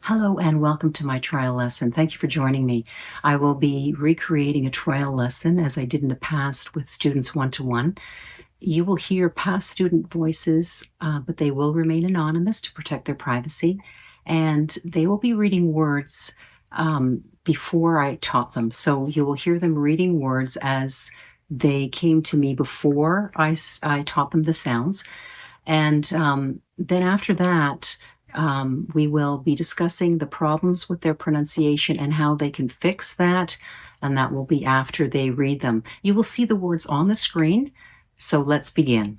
Hello and welcome to my trial lesson. Thank you for joining me. I will be recreating a trial lesson as I did in the past with students one-to-one. You will hear past student voices, but they will remain anonymous to protect their privacy. And they will be reading words before I taught them. So you will hear them reading words as they came to me before I taught them the sounds. And then after that, we will be discussing the problems with their pronunciation and how they can fix that, and that will be after they read them. You will see the words on the screen, so let's begin.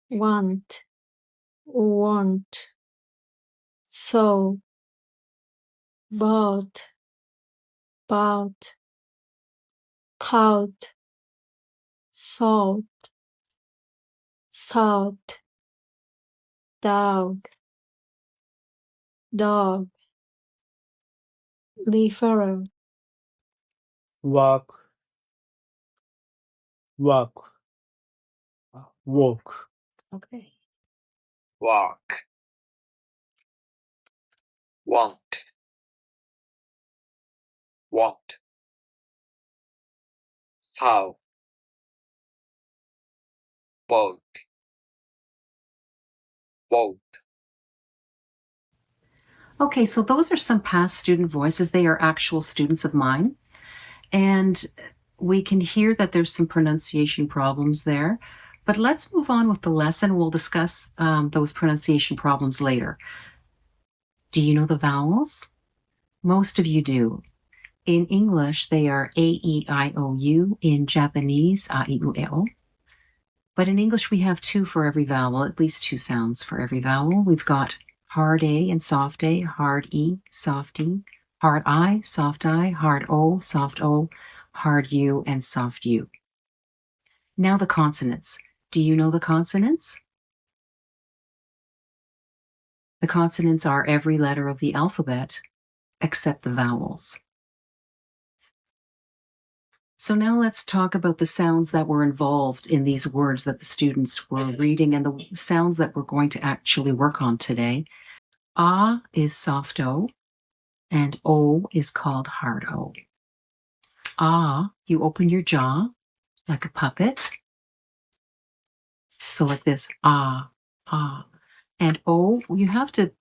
Want, so, bought, caught, salt, daug, dog, referral, walk, walk, walk. Okay. Walk, want, how, boat, Okay, so those are some past student voices. They are actual students of mine. And we can hear that there's some pronunciation problems there. But let's move on with the lesson. We'll discuss those pronunciation problems later. Do you know the vowels? Most of you do. In English, they are A, E, I, O, U. In Japanese, A, I, U, E, O. But in English, we have two for every vowel, at least two sounds for every vowel. We've got hard A and soft A, hard E, soft E, hard I, soft I, hard O, soft O, hard U, and soft U. Now the consonants. Do you know the consonants? The consonants are every letter of the alphabet except the vowels. So now let's talk about the sounds that were involved in these words that the students were reading and the sounds that we're going to actually work on today. A is soft O, and O is called hard O. A, you open your jaw like a puppet. So like this, ah. And O, you have to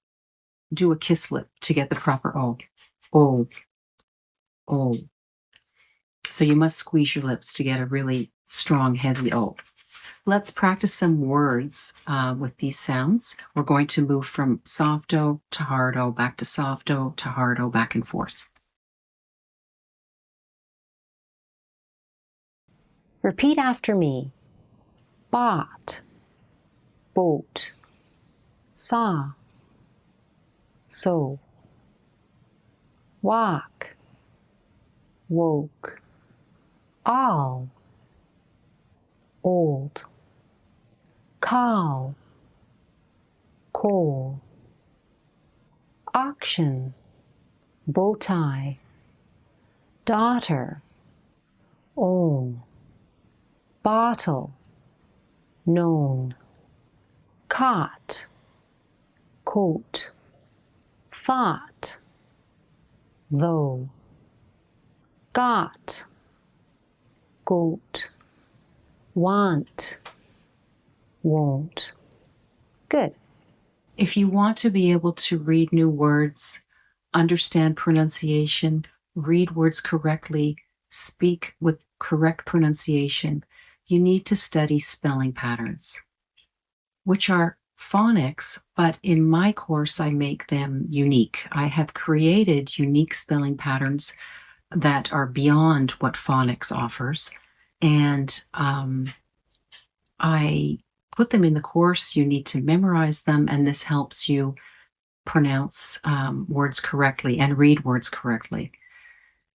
do a kiss lip to get the proper O. O. So you must squeeze your lips to get a really strong, heavy O. Let's practice some words with these sounds. We're going to move from soft O to hard O, back to soft O to hard O, back and forth. Repeat after me. Bought, boat, saw, so, walk, woke, all, old, cow, coal, auction, bow tie, daughter, own, bottle, known, caught, coat, fought, though, got, goat, want, won't. Good. If you want to be able to read new words, understand pronunciation, read words correctly, speak with correct pronunciation, you need to study spelling patterns, which are phonics, but in my course I make them unique. I have created unique spelling patterns that are beyond what phonics offers, and I put them in the course. You need to memorize them, and this helps you pronounce words correctly and read words correctly.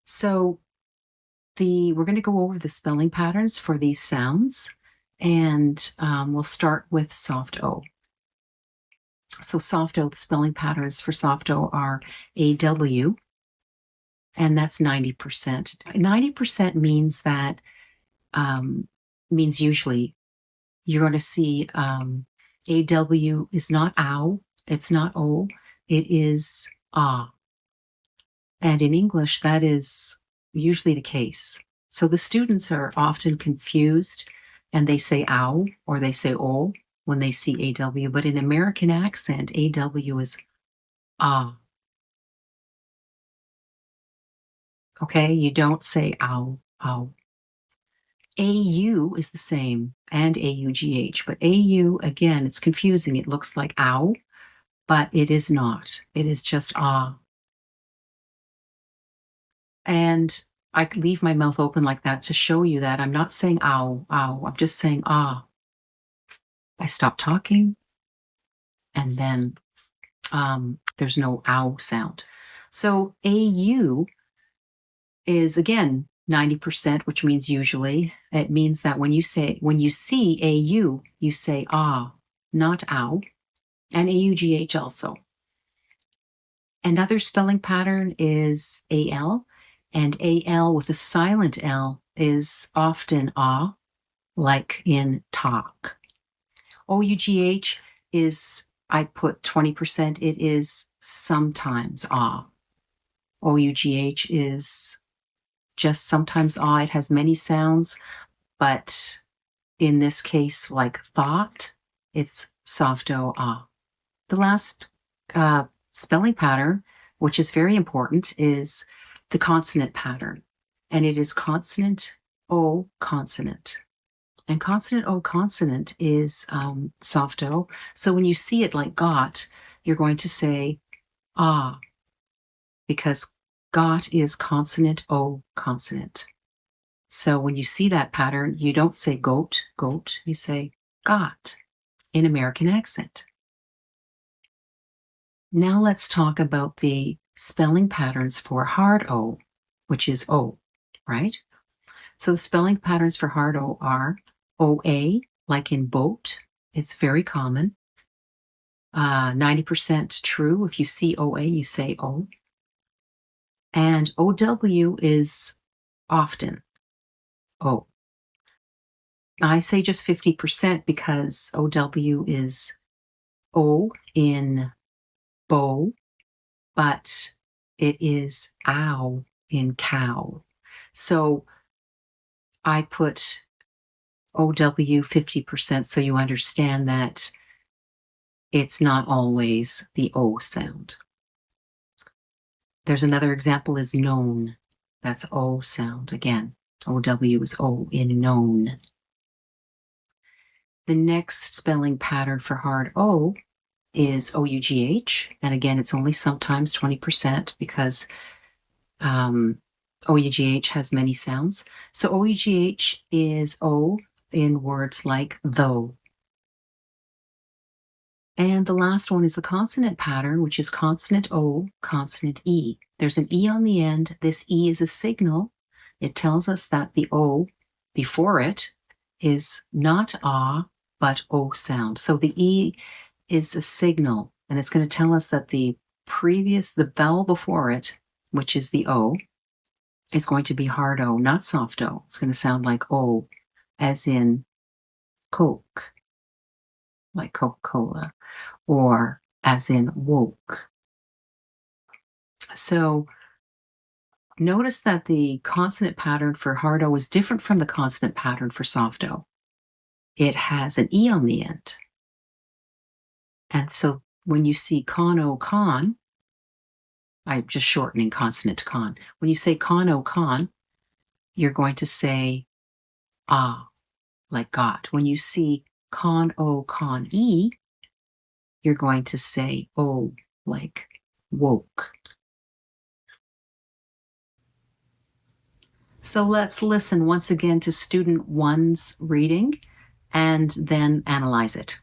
So we're going to go over the spelling patterns for these sounds, and we'll start with soft O. So soft O, the spelling patterns for soft O are AW, and that's 90%. 90% means that, means usually you're going to see AW is not ow, it's not O, it is ah. And in English, that is usually the case. So the students are often confused and they say ow or they say O when they see AW, but in American accent, AW is ah. Okay, you don't say ow, ow. AU is the same, and AUGH, but AU, again, it's confusing. It looks like ow, but it is not. It is just ah. And I leave my mouth open like that to show you that I'm not saying ow, ow. I'm just saying ah. I stop talking, and then there's no ow sound. So AU is, again, 90%, which means usually. It means that when you see AU, you say ah, not ow, and AUGH also. Another spelling pattern is AL, and AL with a silent L is often ah, like in talk. OUGH is, I put 20%, it is sometimes ah. OUGH is just sometimes ah. It has many sounds, but in this case, like thought, it's soft O ah. The last spelling pattern, which is very important, is the consonant pattern, and it is consonant O consonant. And consonant O consonant is soft O. So when you see it like got, you're going to say ah, because got is consonant O consonant. So when you see that pattern, you don't say goat, goat, you say got in American accent. Now let's talk about the spelling patterns for hard O, which is O, right? So the spelling patterns for hard O are OA, like in boat. It's very common. 90% true. If you see OA, you say O. And OW is often O. I say just 50% because OW is O in bow, but it is ow in cow. So I put OW 50% so you understand that it's not always the O sound. There's another example is known. That's O sound again. OW is O in known. The next spelling pattern for hard O is OUGH. And again, it's only sometimes 20% because OUGH has many sounds. So OUGH is O in words like though. And the last one is the consonant pattern, which is consonant O, consonant E. There's an E on the end. This E is a signal. It tells us that the O before it is not ah, but O sound. So the E is a signal, and it's going to tell us that the vowel before it, which is the O, is going to be hard O, not soft O. It's going to sound like O, as in Coke, like Coca-Cola, or as in woke. So notice that the consonant pattern for hard O is different from the consonant pattern for soft O. It has an E on the end. And so when you see con O con, I'm just shortening consonant to con. When you say con O con, you're going to say ah, like got. When you see con O con E, you're going to say O, like woke. So let's listen once again to student one's reading and then analyze it.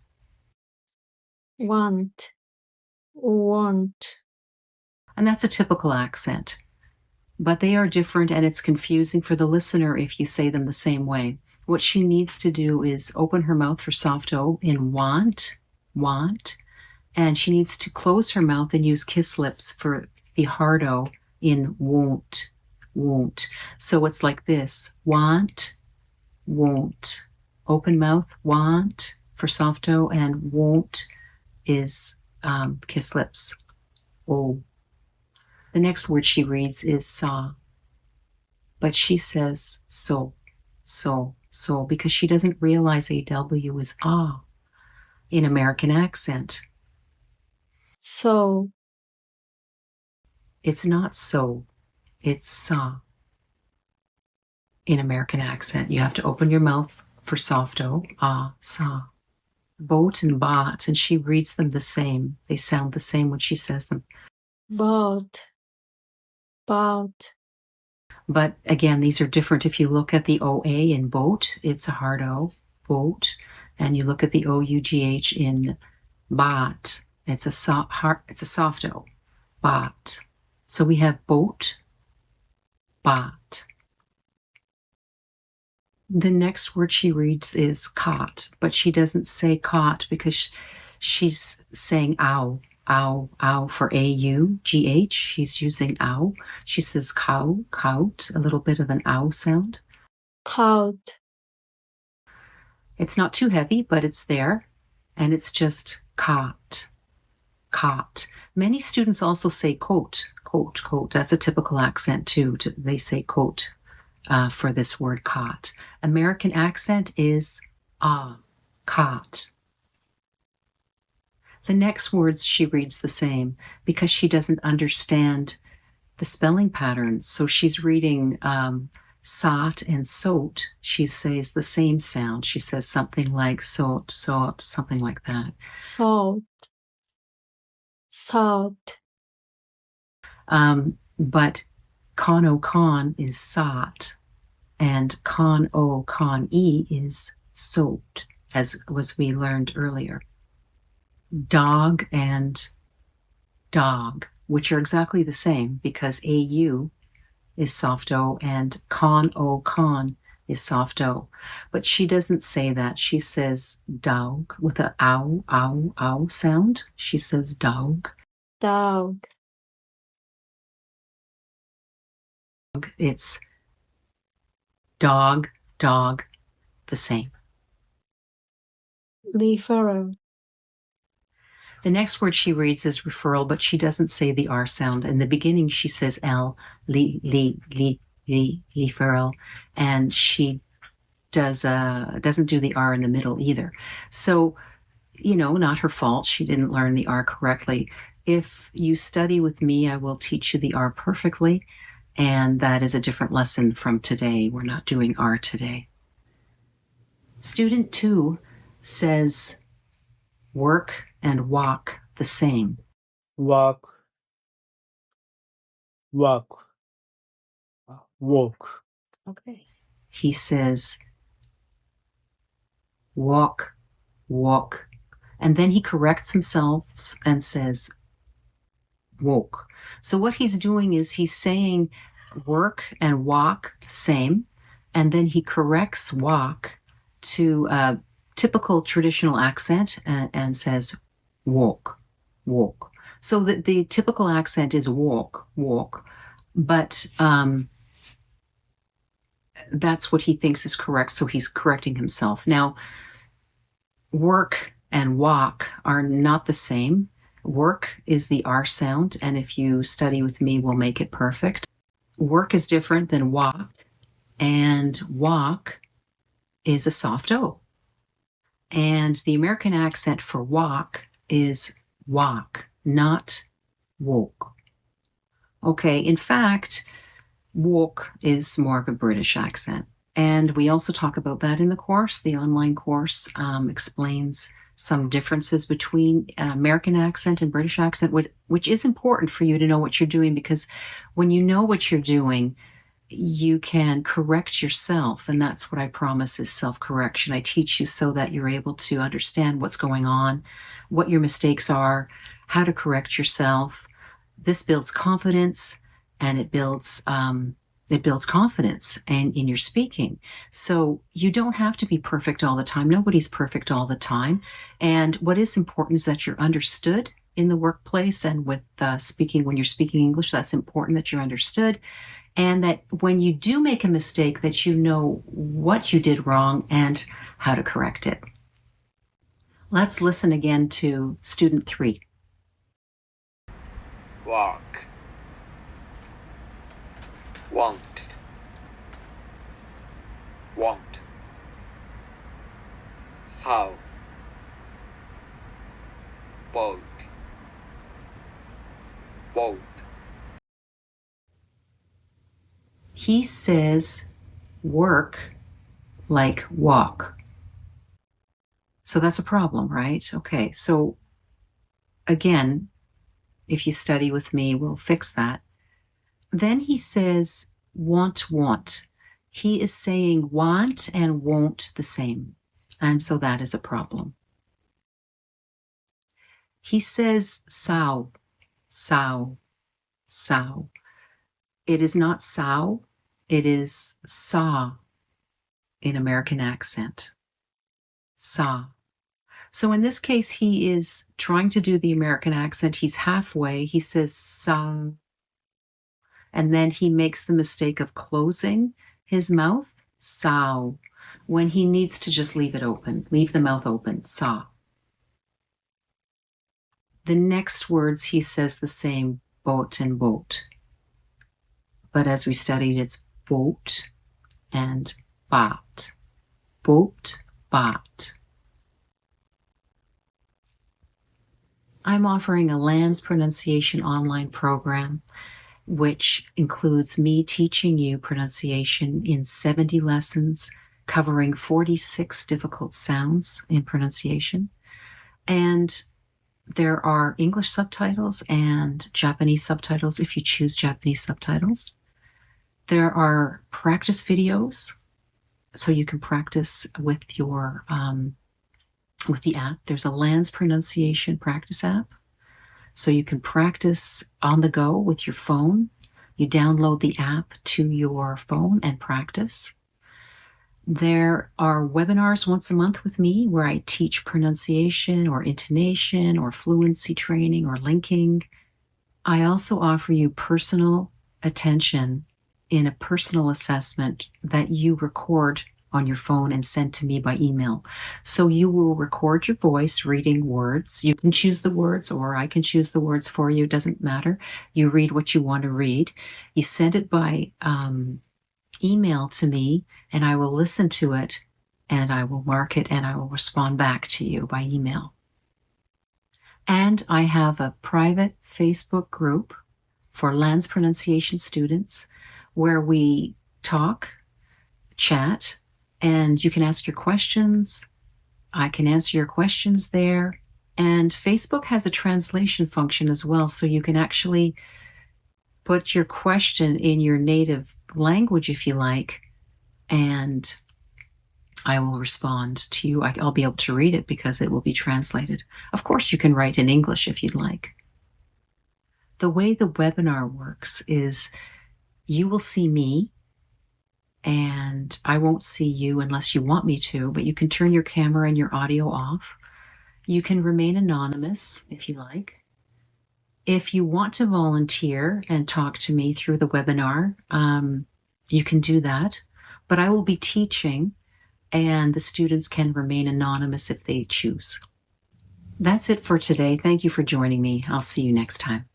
Want, want, And that's a typical accent, but they are different and it's confusing for the listener if you say them the same way. What she needs to do is open her mouth for soft O in want, want, and she needs to close her mouth and use kiss lips for the hard O in won't, won't. So it's like this: want, won't. Open mouth, want, for soft O, and won't is kiss lips. O. The next word she reads is saw, but she says so, because she doesn't realize AW is ah in American accent. So. It's not so, it's saw in American accent. You have to open your mouth for soft O, ah, saw. Boat and bot, and she reads them the same. They sound the same when she says them. Boat. But again, these are different. If you look at the OA in boat, it's a hard O, boat. And you look at the OUGH in bot, it's a soft O, bot. So we have boat, bot. The next word she reads is caught, but she doesn't say caught because she's saying ow, ow, ow for A-U-G-H. She's using ow. She says cow, cout, a little bit of an ow sound. Cout. It's not too heavy, but it's there, and it's just caught, caught. Many students also say coat, coat, coat. That's a typical accent too. They say coat for this word caught. American accent is caught. The next words she reads the same because she doesn't understand the spelling patterns. So she's reading sote and sote. She says the same sound. She says something like sote, sote, something like that. Salt. But con o con is sot, and con o con e is sote, as we learned earlier. Dog and dog, which are exactly the same because AU is soft O and con o con is soft O. But she doesn't say that. She says daug with a ow, ow, ow sound. She says daug. Dog. It's dog, dog, the same. Referral. The next word she reads is referral, but she doesn't say the R sound. In the beginning, she says L, referral, and she doesn't do the R in the middle either. So, not her fault. She didn't learn the R correctly. If you study with me, I will teach you the R perfectly, and that is a different lesson from today. We're not doing R today. Student 2 says work and walk the same. Walk. Walk. Okay. He says walk, walk. And then he corrects himself and says walk. So what he's doing is he's saying work and walk the same, and then he corrects walk to a typical traditional accent and says walk, walk. So the typical accent is walk, walk, but that's what he thinks is correct, so he's correcting himself. Now, work and walk are not the same. Work is the R sound, and if you study with me, we'll make it perfect. Work is different than walk, and walk is a soft O. And the American accent for walk is walk, not walk. Okay, in fact, walk is more of a British accent. And we also talk about that in the course. The online course explains some differences between American accent and British accent, which is important for you to know what you're doing, because when you know what you're doing, you can correct yourself. And that's what I promise is self-correction. I teach you so that you're able to understand what's going on, what your mistakes are, how to correct yourself. This builds confidence, and it builds confidence in your speaking. So you don't have to be perfect all the time. Nobody's perfect all the time. And what is important is that you're understood in the workplace and with speaking. When you're speaking English, that's important that you're understood. And that when you do make a mistake, that you know what you did wrong and how to correct it. Let's listen again to student 3. Work. Want. Want. Sow. Boat. Boat. He says work like walk. So that's a problem, right? Okay, so again, if you study with me, we'll fix that. Then he says want. He is saying want and won't the same. And so that is a problem. He says sow. It is not sow, it is saw in American accent. Saw. So in this case, he is trying to do the American accent. He's halfway. He says saw. And then he makes the mistake of closing his mouth, sow, when he needs to just leave it open, leave the mouth open, saw. The next words, he says the same, boat and boat. But as we studied, it's boat and bat. Boat, bat. I'm offering a LANSpronunciation online program, which includes me teaching you pronunciation in 70 lessons, covering 46 difficult sounds in pronunciation. And there are English subtitles and Japanese subtitles if you choose Japanese subtitles. There are practice videos, so you can practice with your with the app. There's a LANSpronunciation practice app, so you can practice on the go with your phone. You download the app to your phone and practice. There are webinars once a month with me where I teach pronunciation or intonation or fluency training or linking. I also offer you personal attention in a personal assessment that you record on your phone and send to me by email. So you will record your voice reading words. You can choose the words or I can choose the words for you. It doesn't matter. You read what you want to read. You send it by email to me and I will listen to it and I will mark it and I will respond back to you by email. And I have a private Facebook group for LANSpronunciation students where we talk, chat, and you can ask your questions. I can answer your questions there. And Facebook has a translation function as well, so you can actually put your question in your native language if you like, and I will respond to you. I'll be able to read it because it will be translated. Of course, you can write in English if you'd like. The way the webinar works is you will see me, and I won't see you unless you want me to, but you can turn your camera and your audio off. You can remain anonymous if you like. If you want to volunteer and talk to me through the webinar, you can do that, but I will be teaching and the students can remain anonymous if they choose. That's it for today. Thank you for joining me. I'll see you next time.